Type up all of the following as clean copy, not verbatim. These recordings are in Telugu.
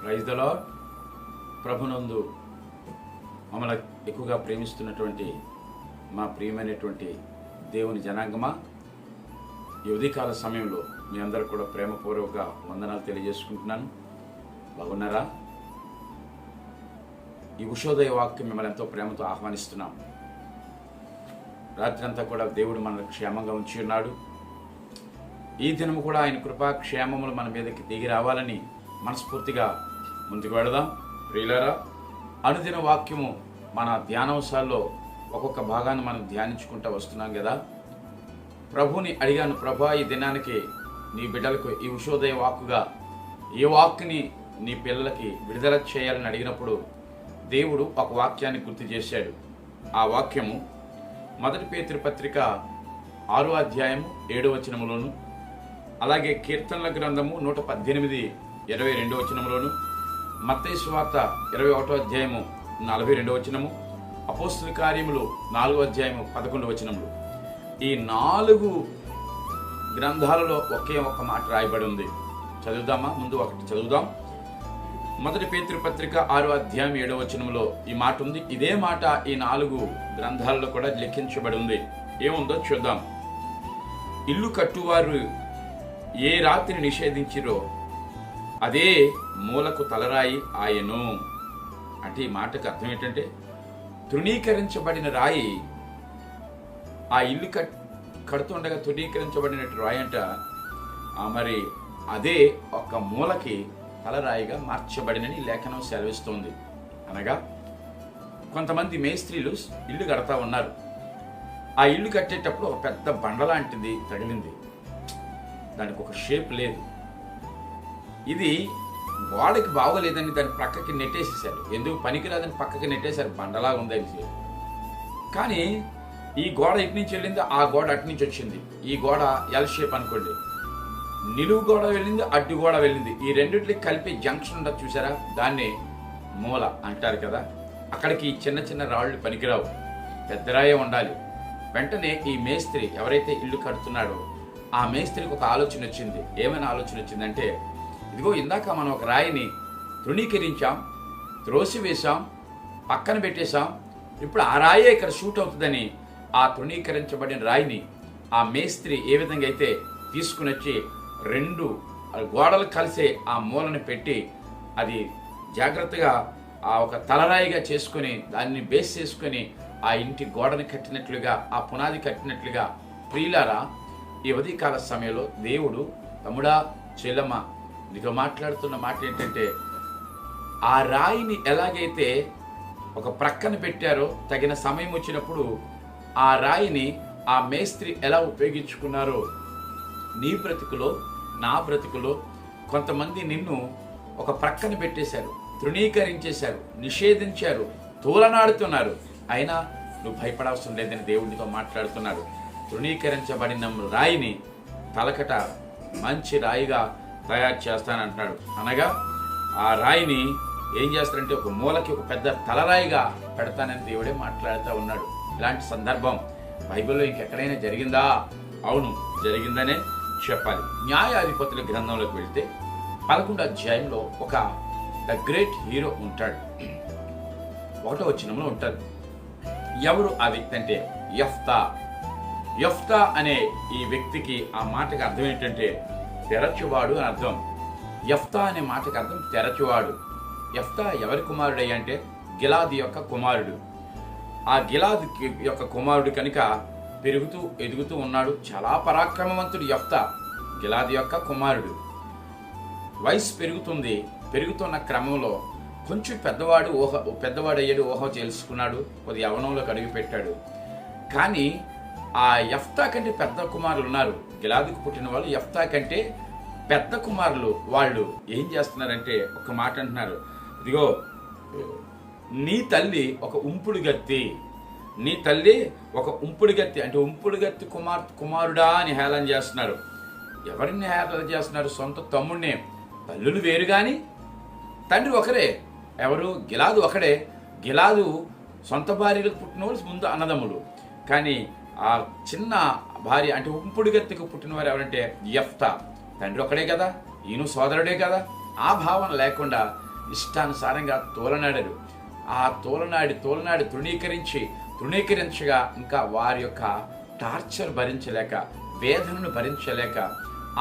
Praise the lord. ప్రభునందు మమ్మల్ని ఎక్కువగా ప్రేమిస్తున్నటువంటి మా ప్రియమైనటువంటి దేవుని జనాంగమా, ఈ ఉదయకాల సమయంలో మీ అందరూ కూడా ప్రేమపూర్వక వందనాలు తెలియజేసుకుంటున్నాను. బాగున్నారా? ఈ ఉషోదయ వాక్యం మిమ్మల్ని ఎంతో ప్రేమతో ఆహ్వానిస్తున్నాం. రాత్రి అంతా కూడా దేవుడు మనల్ని క్షేమంగా ఉంచి ఉన్నాడు. ఈ దినము కూడా ఆయన కృపా క్షేమములు మన మీదకి దిగి రావాలని మనస్ఫూర్తిగా ముందుకు వెళదాం. ప్రియులారా, అనుదిన వాక్యము మన ధ్యానాంశాల్లో ఒక్కొక్క భాగాన్ని మనం ధ్యానించుకుంటూ వస్తున్నాం కదా. ప్రభుని అడిగాను, ప్రభా ఈ దినానికి నీ బిడ్డలకు ఈ ఉషోదయ వాక్కుగా ఈ వాక్కుని నీ పిల్లలకి విడుదల చేయాలని అడిగినప్పుడు దేవుడు ఒక వాక్యాన్ని గుర్తు చేశాడు. ఆ వాక్యము 1 పేతురు పత్రిక 6వ అధ్యాయము 7వ వచనములోను, అలాగే కీర్తనల గ్రంథము 118 22వ వచనములోను, మత్తయి సువార్త 21వ అధ్యాయము 42వ వచనము, అపోస్తల కార్యములు 4వ అధ్యాయము 11వ వచనములు. ఈ 4 గ్రంథాలలో ఒకే ఒక్క మాట రాయబడి ఉంది. చదువుదామా? ముందు ఒకటి చదువుదాం. 1 పేతురు పత్రిక 6వ అధ్యాయం 7వ వచనంలో ఈ మాట ఉంది. ఇదే మాట ఈ 4 గ్రంథాలలో కూడా లిఖించబడి ఉంది. ఏముందో చూద్దాం. ఇల్లు కట్టువారు ఏ రాత్రి నిషేధించిరో అదే మూలకు తలరాయి ఆయను. అంటే ఈ మాటకు అర్థం ఏంటంటే, తృణీకరించబడిన రాయి, ఆ ఇల్లు కడుతుండగా తృణీకరించబడిన రాయి అంట, మరి అదే ఒక మూలకి తలరాయిగా మార్చబడినని లేఖనం సెలవిస్తోంది. అనగా కొంతమంది మేస్త్రీలు ఇల్లు కడతా ఉన్నారు. ఆ ఇల్లు కట్టేటప్పుడు ఒక పెద్ద బండ లాంటిది తగిలింది. దానికి ఒక షేప్ లేదు. ఇది గోడకి బాగోలేదని దాన్ని పక్కకి నెట్టేసేసారు. ఎందుకు పనికిరాదని పక్కకి నెట్టేశారు, బండలాగా ఉందని. కానీ ఈ గోడ ఇటు నుంచి వెళ్ళింది, ఆ గోడ అటు నుంచి వచ్చింది. ఈ గోడ ఎల్ షేప్ అనుకోండి. నిలువు గోడ వెళ్ళింది, అడ్డు గోడ వెళ్ళింది. ఈ రెండిట్లకి కలిపి జంక్షన్ ఉండదు చూసారా, దాన్ని మూల అంటారు కదా. అక్కడికి చిన్న చిన్న రాళ్ళు పనికిరావు, పెద్ద రాయే ఉండాలి. వెంటనే ఈ మేస్త్రి ఎవరైతే ఇల్లు కడుతున్నాడో ఆ మేస్త్రికి ఒక ఆలోచన వచ్చింది. ఏమైనా ఆలోచన వచ్చిందంటే, ఇదిగో ఇందాక మనం ఒక రాయిని తృణీకరించాం, త్రోసివేశాం, పక్కన పెట్టేశాం. ఇప్పుడు ఆ రాయే ఇక్కడ షూట్ అవుతుందని ఆ తృణీకరించబడిన రాయిని ఆ మేస్త్రి ఏ విధంగా అయితే తీసుకుని వచ్చి 2 గోడలు కలిసే ఆ మూలను పెట్టి అది జాగ్రత్తగా ఆ ఒక తలరాయిగా చేసుకుని దాన్ని బేస్ చేసుకుని ఆ ఇంటి గోడని కట్టినట్లుగా, ఆ పునాది కట్టినట్లుగా, ప్రియులారా, ఈ ఉదయకాల సమయంలో దేవుడు, తమ్ముడా చెల్లమ్మ, నీతో మాట్లాడుతున్న మాట ఏంటంటే, ఆ రాయిని ఎలాగైతే ఒక ప్రక్కన పెట్టారో తగిన సమయం వచ్చినప్పుడు ఆ రాయిని ఆ మేస్త్రి ఎలా ఉపయోగించుకున్నారో, నీ బ్రతుకులో నా బ్రతుకులో కొంతమంది నిన్ను ఒక ప్రక్కన పెట్టేశారు, తృణీకరించేశారు, నిషేధించారు, తూలనాడుతున్నారు. అయినా నువ్వు భయపడవసరం లేదని దేవుడితో మాట్లాడుతున్నాడు. తృణీకరించబడిన రాయిని తలకట మంచి రాయిగా తయారు చేస్తానంటున్నాడు. అనగా ఆ రాయిని ఏం చేస్తారంటే ఒక మూలకి ఒక పెద్ద తలరాయిగా పెడతానని దేవుడే మాట్లాడుతూ ఉన్నాడు. ఇలాంటి సందర్భం బైబిల్లో ఇంకెక్కడైనా జరిగిందా? అవును, జరిగిందనే చెప్పాలి. న్యాయాధిపతుల గ్రంథంలోకి వెళ్తే 11వ అధ్యాయంలో ఒక ద గ్రేట్ హీరో ఉంటాడు. 1వ వచనంలో ఉంటాడు. ఎవరు ఆ వ్యక్తి అంటే యెఫ్తా. యెఫ్తా అనే ఈ వ్యక్తికి ఆ మాటకి అర్థం ఏంటంటే తెరచువాడు అని అర్థం. యెఫ్తా అనే మాటకి అర్థం తెరచువాడు. యెఫ్తా ఎవరి కుమారుడు అంటే గిలాదు యొక్క కుమారుడు. ఆ గిలాదు యొక్క కుమారుడు కనుక పెరుగుతూ ఎదుగుతూ ఉన్నాడు. చాలా పరాక్రమవంతుడు యెఫ్తా, గిలాదు యొక్క కుమారుడు. వయసు పెరుగుతుంది. పెరుగుతున్న క్రమంలో కొంచెం పెద్దవాడయ్యాడు, ఊహ తెలుసుకున్నాడు, కొద్ది యవ్వనంలోకి అడుగు పెట్టాడు. కానీ ఆ యెఫ్తా కంటే పెద్ద కుమారులు ఉన్నారు. గిలాదుకు పుట్టిన వాళ్ళు యెఫ్తా కంటే పెద్ద కుమారులు. వాళ్ళు ఏం చేస్తున్నారంటే ఒక మాట అంటున్నారు, ఇదిగో నీ తల్లి ఒక ఉంపుడు గత్తి, నీ తల్లి ఒక ఉంపుడు గత్తి. అంటే ఉంపుడు గత్తి కుమారుడా అని హేళన చేస్తున్నారు. ఎవరిని హేళన చేస్తున్నారు? సొంత తమ్ముడిని. తల్లులు వేరు కానీ తండ్రి ఒకరే. ఎవరు? గిలాదు ఒకడే. గిలాదు సొంత భార్యలకు పుట్టిన వాళ్ళు ముందు అన్నదమ్ములు. కానీ ఆ చిన్న భార్య అంటే ఉంపుడు గత్తికి పుట్టినవారు ఎవరంటే యెఫ్తా. తండ్రి ఒకడే కదా, ఈయన సోదరుడే కదా. ఆ భావన లేకుండా ఇష్టానుసారంగా తోలనాడారు. ఆ తోలనాడి తృణీకరించగా ఇంకా వారి యొక్క టార్చర్ భరించలేక, వేదనను భరించలేక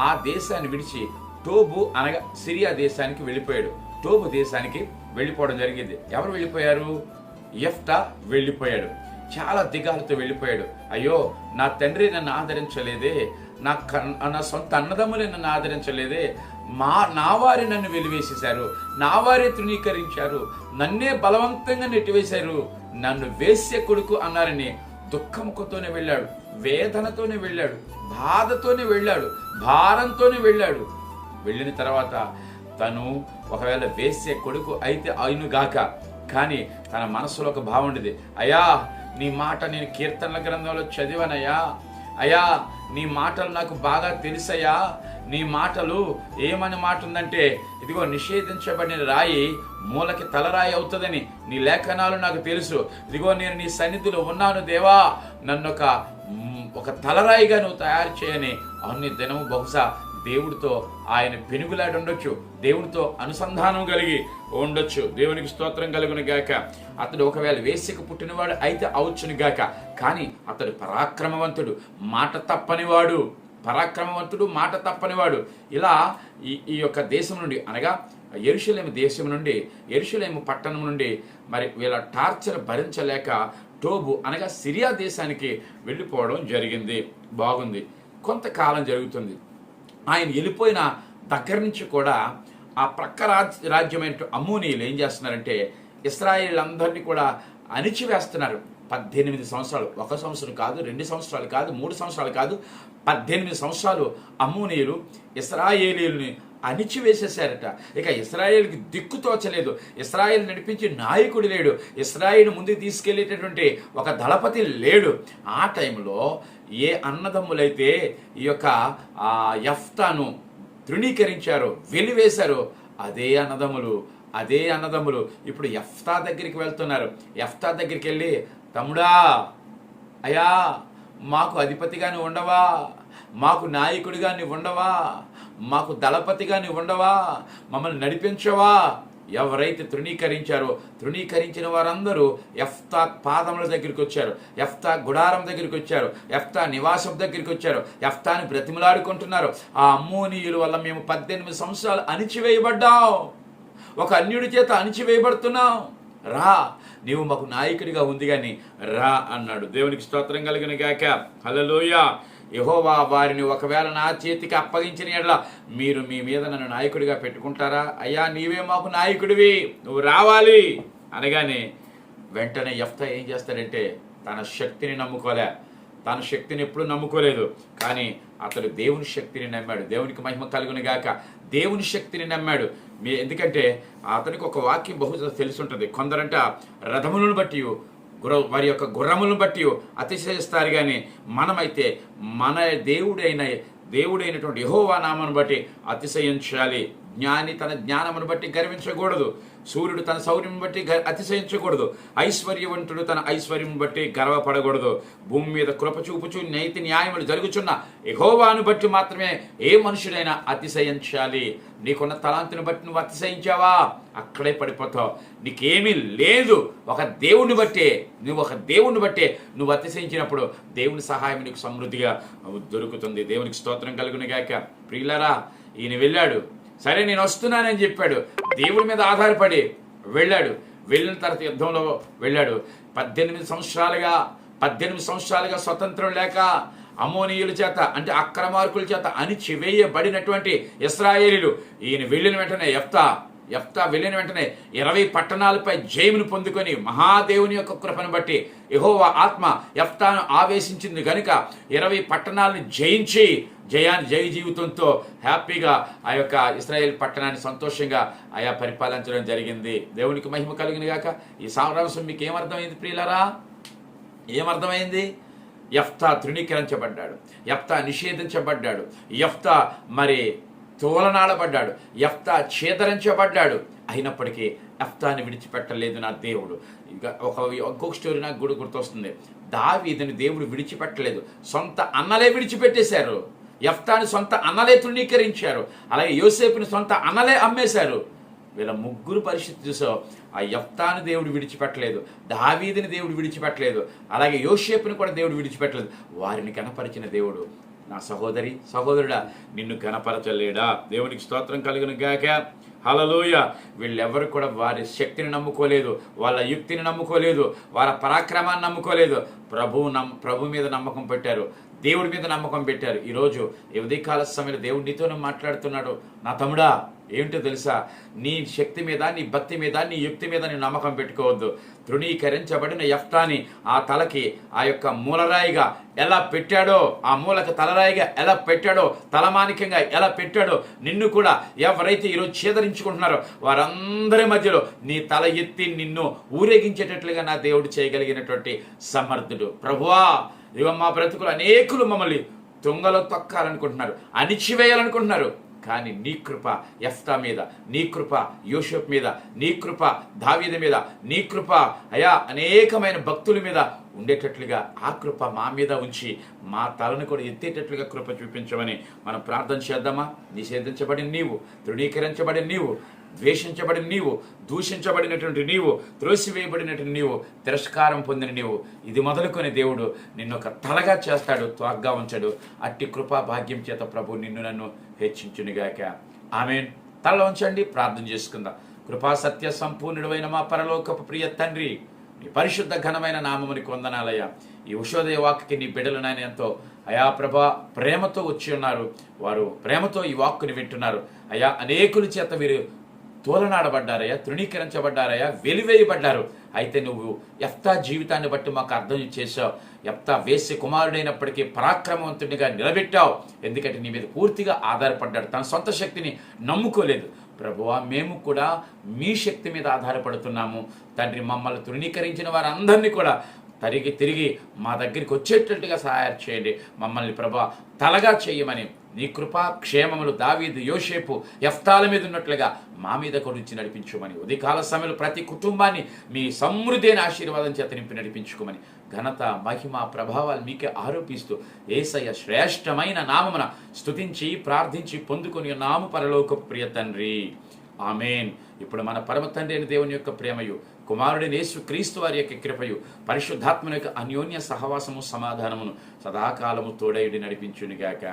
ఆ దేశాన్ని విడిచి టోబు అనగా సిరియా దేశానికి వెళ్ళిపోయాడు. టోబు దేశానికి వెళ్ళిపోవడం జరిగింది. ఎవరు వెళ్ళిపోయారు? యెఫ్తా వెళ్ళిపోయాడు. చాలా దిగాలతో వెళ్ళిపోయాడు. అయ్యో, నా తండ్రి నన్ను ఆదరించలేదే, నా సొంత అన్నదమ్ములే నన్ను ఆదరించలేదే, నా వారి నన్ను వెలివేసేశారు, నా వారే తృణీకరించారు, నన్నే బలవంతంగా నెట్టివేశారు, నన్ను వేశ్య కొడుకు అన్నారని దుఃఖముఖతోనే వెళ్ళాడు, వేదనతోనే వెళ్ళాడు, బాధతోనే వెళ్ళాడు, భారంతోనే వెళ్ళాడు. వెళ్ళిన తర్వాత తను ఒకవేళ వేశ్య కొడుకు అయితే అయినుగాక, కానీ తన మనసులో ఒక భావం ఉండేది. అయ్యా, నీ మాట నేను కీర్తనల గ్రంథంలో చదివానయ్యా, అయ్యా నీ మాటలు నాకు బాగా తెలుసయ్యా, నీ మాటలు ఏమని మాట ఉందంటే, ఇదిగో నిషేధించబడిన రాయి మూలకి తలరాయి అవుతుందని నీ లేఖనాలు నాకు తెలుసు. ఇదిగో నేను నీ సన్నిధిలో ఉన్నాను దేవా, నన్ను ఒక తలరాయిగా నువ్వు తయారు చేయని అన్ని దినము బహుశా దేవుడితో ఆయన పెనుగులాడి ఉండొచ్చు, దేవుడితో అనుసంధానం కలిగి ఉండొచ్చు. దేవునికి స్తోత్రం కలుగును గాక. అతడు ఒకవేళ వేశ్యకు పుట్టినవాడు అయితే అవచ్చును గాక, కానీ అతడు పరాక్రమవంతుడు, మాట తప్పనివాడు. ఇలా ఈ యొక్క దేశం నుండి అనగా యెరూషలేము దేశం నుండి, యెరూషలేము పట్టణం నుండి మరి వీళ్ళ టార్చర్ భరించలేక టోబు అనగా సిరియా దేశానికి వెళ్ళిపోవడం జరిగింది. బాగుంది. కొంతకాలం జరుగుతుంది. ఆయన వెళ్ళిపోయిన దగ్గర నుంచి కూడా ఆ ప్రక్క రాజ్యమైన అమ్మోనీయులు ఏం చేస్తున్నారంటే ఇశ్రాయేలీయులందరినీ కూడా అణిచివేస్తున్నారు. 18 సంవత్సరాలు, 1 సంవత్సరం కాదు, 2 సంవత్సరాలు కాదు, 3 సంవత్సరాలు కాదు, 18 సంవత్సరాలు అమ్మోనీయులు ఇశ్రాయేలీయుల్ని అణిచివేసేశారట. ఇక ఇశ్రాయేలుకి దిక్కు తోచలేదు, ఇశ్రాయేలు నడిపించి నాయకుడు లేడు, ఇశ్రాయేలు ముందుకు తీసుకెళ్లేటటువంటి ఒక దళపతి లేడు. ఆ టైంలో ఏ అన్నదమ్ములైతే ఈ యొక్క యెఫ్తాను తృణీకరించారో, వెలివేశారో అదే అన్నదమ్ములు ఇప్పుడు యెఫ్తా దగ్గరికి వెళ్తున్నారు. యెఫ్తా దగ్గరికి వెళ్ళి, తమ్ముడా, అయ్యా మాకు అధిపతిగా నువ్వు ఉండవా, మాకు నాయకుడిగా నువ్వు ఉండవా, మాకు దళపతిగా నువ్వు ఉండవా, మమ్మల్ని నడిపించవా? ఎవరైతే తృణీకరించిన వారందరూ యెఫ్తా పాదముల దగ్గరికి వచ్చారు, యెఫ్తా గుడారం దగ్గరికి వచ్చారు, యెఫ్తా నివాసం దగ్గరికి వచ్చారు, యెఫ్తాని బ్రతిమలాడుకుంటున్నారు. ఆ అమ్మోనీయుల వల్ల మేము 18 సంవత్సరాలు అణిచివేయబడ్డాం, ఒక అన్యుడి చేత అణిచివేయబడుతున్నాం, రా, నీవు మాకు నాయకుడిగా ఉంది కానీ రా అన్నాడు. దేవునికి స్తోత్రం కలుగును గాక. హల్లెలూయా. యెహోవా వారిని ఒకవేళ నా చేతికి అప్పగించిన యెడల మీరు మీ మీద నన్ను నాయకుడిగా పెట్టుకుంటారా? అయ్యా, నీవే మాకు నాయకుడివి, నువ్వు రావాలి అనగానే వెంటనే యెఫ్తా ఏం చేస్తాడంటే తన శక్తిని ఎప్పుడు నమ్ముకోలేదు, కానీ అతడు దేవుని శక్తిని నమ్మాడు. దేవునికి మహిమ కలుగును గాక. దేవుని శక్తిని నమ్మాడు. ఎందుకంటే అతనికి ఒక వాక్యం బహుశా తెలిసి ఉంటుంది. కొందరంట రథములను బట్టి, వారి యొక్క గుర్రములను బట్టి అతిశయిస్తారు, కానీ మనమైతే మన దేవుడైనటువంటి యెహోవా నామను బట్టి అతిశయించాలి. జ్ఞాని తన జ్ఞానమును బట్టి గర్వించకూడదు, సూర్యుడు తన శౌర్యం బట్టి అతిశయించకూడదు, ఐశ్వర్యవంతుడు తన ఐశ్వర్యం బట్టి గర్వపడకూడదు. భూమి మీద కృప చూపుచు నీతి న్యాయములు జరుగుచున్న యెహోవాను బట్టి మాత్రమే ఏ మనుషుడైనా అతిశయించాలి. నీకున్న తలాంతుని బట్టి నువ్వు అతిశయించావా, అక్కడే పడిపోతావు. నీకేమీ లేదు, ఒక దేవుణ్ణి బట్టే నువ్వు అతిశయించినప్పుడు దేవుని సహాయం నీకు సమృద్ధిగా దొరుకుతుంది. దేవునికి స్తోత్రం కలుగును గాక. ప్రియులారా, ఈయన వెళ్ళాడు, సరే నేను వస్తున్నానని చెప్పాడు, దేవుడి మీద ఆధారపడి వెళ్ళాడు. వెళ్ళిన తర్వాత యుద్ధంలో వెళ్ళాడు. 18 సంవత్సరాలుగా స్వతంత్రం లేక అమ్మోనీయుల చేత, అంటే అక్రమార్కుల చేత అణిచివేయబడినటువంటి ఇశ్రాయేలీయులు ఈయన వెళ్ళిన వెంటనే యెఫ్తా వెళ్ళిన వెంటనే 20 పట్టణాలపై జయమును పొందుకొని మహాదేవుని యొక్క కృపను బట్టి యెహోవా ఆత్మ యెఫ్తాను ఆవేశించింది గనుక 20 పట్టణాలను జయించి జయ జీవితంతో హ్యాపీగా ఆ యొక్క ఇశ్రాయేల్ పట్టణాన్ని సంతోషంగా ఆయా పరిపాలించడం జరిగింది. దేవునికి మహిమ కలుగును గాక. ఈ సారాంశం మీకు ఏమర్థమైంది ప్రియులారా? ఏమర్థమైంది? యెఫ్తా తృణీకరించబడ్డాడు, యెఫ్తా నిషేధించబడ్డాడు, యెఫ్తా మరి తోలనాడబడ్డాడు, యెఫ్తా ఛేదరించబడ్డాడు. అయినప్పటికీ యెఫ్తాని విడిచిపెట్టలేదు నా దేవుడు. ఇంకా ఇంకొక స్టోరీ నాకు గుర్తొస్తుంది. దావీదుని దేవుడు విడిచిపెట్టలేదు, సొంత అన్నలే విడిచిపెట్టేశారు. యెఫ్తాని సొంత అన్నలే తృణీకరించారు. అలాగే యోసేపుని సొంత అన్నలే అమ్మేశారు. వీళ్ళ ముగ్గురు పరిస్థితి చూసావు. ఆ యెఫ్తాను దేవుడు విడిచిపెట్టలేదు, దావీదుని దేవుడు విడిచిపెట్టలేదు, అలాగే యోసేపుని కూడా దేవుడు విడిచిపెట్టలేదు. వారిని కనపరిచిన దేవుడు నా సహోదరి సహోదరుడా నిన్ను కనపరచలేడా? దేవునికి స్తోత్రం కలుగును గాక. హల్లెలూయా. వీళ్ళెవరు కూడా వారి శక్తిని నమ్ముకోలేదు, వాళ్ళ యుక్తిని నమ్ముకోలేదు, వారి పరాక్రమాన్ని నమ్ముకోలేదు. ప్రభు మీద నమ్మకం పెట్టారు, దేవుడి మీద నమ్మకం పెట్టారు. ఈరోజు ఈ ఉదయకాల సమయంలో దేవుడు నీతోనే మాట్లాడుతున్నాడు. నా తమ్ముడా, ఏంటో తెలుసా? నీ శక్తి మీద, నీ భక్తి మీద, నీ యుక్తి మీద నీ నమ్మకం పెట్టుకోవద్దు. తృణీకరించబడిన యెఫ్తాని ఆ తలకి ఆ యొక్క మూలరాయిగా ఎలా పెట్టాడో, ఆ మూలకు తలరాయిగా ఎలా పెట్టాడో, తలమానికంగా ఎలా పెట్టాడో, నిన్ను కూడా ఎవరైతే ఈరోజు ఛేదరించుకుంటున్నారో వారందరి మధ్యలో నీ తల ఎత్తి నిన్ను ఊరేగించేటట్లుగా నా దేవుడు చేయగలిగినటువంటి సమర్థుడు. ప్రభువా, ఇదిగో మా బ్రతుకులు అనేకులు మమ్మల్ని తుంగలో తొక్కాలనుకుంటున్నారు, అణిచివేయాలనుకుంటున్నారు. కానీ నీ కృప యెఫ్తా మీద, నీ కృప యోసేపు మీద, నీ కృప దావీదు మీద, నీ కృప అయా అనేకమైన భక్తుల మీద ఉండేటట్లుగా ఆ కృప మా మీద ఉంచి మా తలను కూడా ఎత్తేటట్లుగా కృప చూపించమని మనం ప్రార్థన చేద్దామా? నిషేధించబడిన నీవు, తృణీకరించబడిన నీవు, ద్వేషించబడిన నీవు, దూషించబడినటువంటి నీవు, త్రోసివేయబడినటువంటి నీవు, తిరస్కారం పొందిన నీవు, ఇది మొదలుకొని దేవుడు నిన్ను ఒక తలగా చేస్తాడు, త్వాగ్గా ఉంచాడు. అట్టి కృపా భాగ్యం చేత ప్రభు నిన్ను నన్ను హెచ్చించునుగాక. ఆమేన్. తల ఉంచండి, ప్రార్థన చేసుకుందాం. కృపా సత్య సంపూర్ణుడైన మా పరలోకపు ప్రియ తండ్రి, నీ పరిశుద్ధ ఘనమైన నామమునికి వందనాలయ్యా. ఈ ఉషోదయ వాక్కి నీ బిడ్డలు నాయన ఎంతో అయా ప్రభా ప్రేమతో వచ్చి ఉన్నారు. వారు ప్రేమతో ఈ వాక్కుని వింటున్నారు అయా. అనేకుల చేత వీరు తోలనాడబడ్డారయ్యా, తృణీకరించబడ్డారయ్యా, వెలివేయబడ్డారు. అయితే నువ్వు యెఫ్తా జీవితాన్ని బట్టి మాకు అర్థం చేశావు. యెఫ్తా వేశ్య కుమారుడైనప్పటికీ పరాక్రమవంతుడిగా నిలబెట్టావు. ఎందుకంటే నీ మీద పూర్తిగా ఆధారపడ్డాడు, తన సొంత శక్తిని నమ్ముకోలేదు. ప్రభువా, మేము కూడా మీ శక్తి మీద ఆధారపడుతున్నాము తండ్రి. మమ్మల్ని తృణీకరించిన వారందరినీ కూడా తిరిగి మా దగ్గరికి వచ్చేటట్టుగా సహాయం చేయండి. మమ్మల్ని ప్రభా తలగా చేయమని నీ కృపా క్షేమములు దావీదు, యోసేపు, యెఫ్తాల మీద ఉన్నట్లుగా మా మీద కొరించి నడిపించుమని, ఉదయకాల సమయంలో ప్రతి కుటుంబాన్ని మీ సమృద్ధైన ఆశీర్వాదం చేత నింపి నడిపించుకోమని, ఘనత మహిమ ప్రభావాలు మీకే ఆరోపిస్తూ యేసయ్య శ్రేష్టమైన నామమున స్తుతించి ప్రార్థించి పొందుకొని నాము పరలోకపు ప్రియ తండ్రి. ఆమేన్. ఇప్పుడు మన పరమ తండ్రి అయిన దేవుని యొక్క ప్రేమయు, కుమారుడైన యేసు క్రీస్తు వారి యొక్క కృపయు, పరిశుద్ధాత్మని యొక్క అన్యోన్య సహవాసము సమాధానమును సదాకాలము తోడైడి నడిపించునిగాక.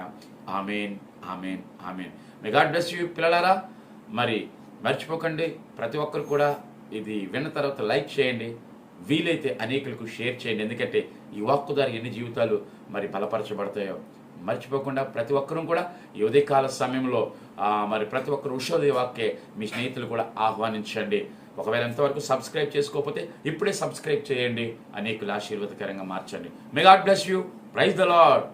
ఆమేన్, ఆమేన్, ఆమేన్. మే గాడ్ బ్లెస్ యూ పిల్లలారా. మరి మర్చిపోకండి, ప్రతి ఒక్కరు కూడా ఇది విన్న తర్వాత లైక్ చేయండి, వీలైతే అనేకులకు షేర్ చేయండి. ఎందుకంటే ఈ వాక్కు ద్వారా ఎన్ని జీవితాలు మరి బలపరచబడతాయో మర్చిపోకుండా ప్రతి ఒక్కరూ కూడా ఈ ఉదయకాల సమయంలో మరి ప్రతి ఒక్కరు ఉషోదయ వాక్యే మీ స్నేహితులు కూడా ఆహ్వానించండి. ఒకవేళ ఎంతవరకు సబ్స్క్రైబ్ చేసుకోకపోతే ఇప్పుడే సబ్స్క్రైబ్ చేయండి, అనేకులు ఆశీర్వాదకరంగా మార్చండి. May God bless you. Praise the lord.